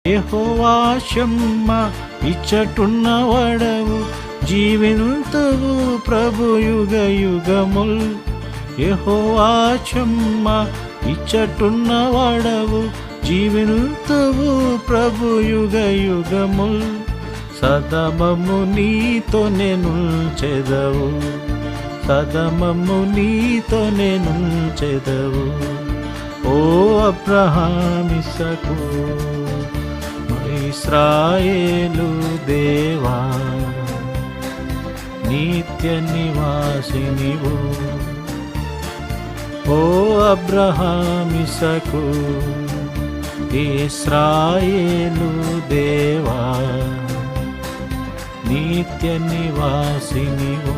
యెహోవా షమ్మా ఇచ్చటున్న వడవు జీవింతువు ప్రభు యుగ యుగముల్. యెహోవా షమ్మా ఇచ్చటున్న వడవు జీవింతువు ప్రభు యుగ యుగముల్. సదమము నీతో నేనుంచెదవు, సదమము నీతో నేనుంచెదవు. ఓ అబ్రహామిసకు ఇశ్రాయేలు దేవా, నిత్య నివాసినివు. ఓ అబ్రహామిసకు ఇశ్రాయేలు దేవా, నిత్య నివాసినివు.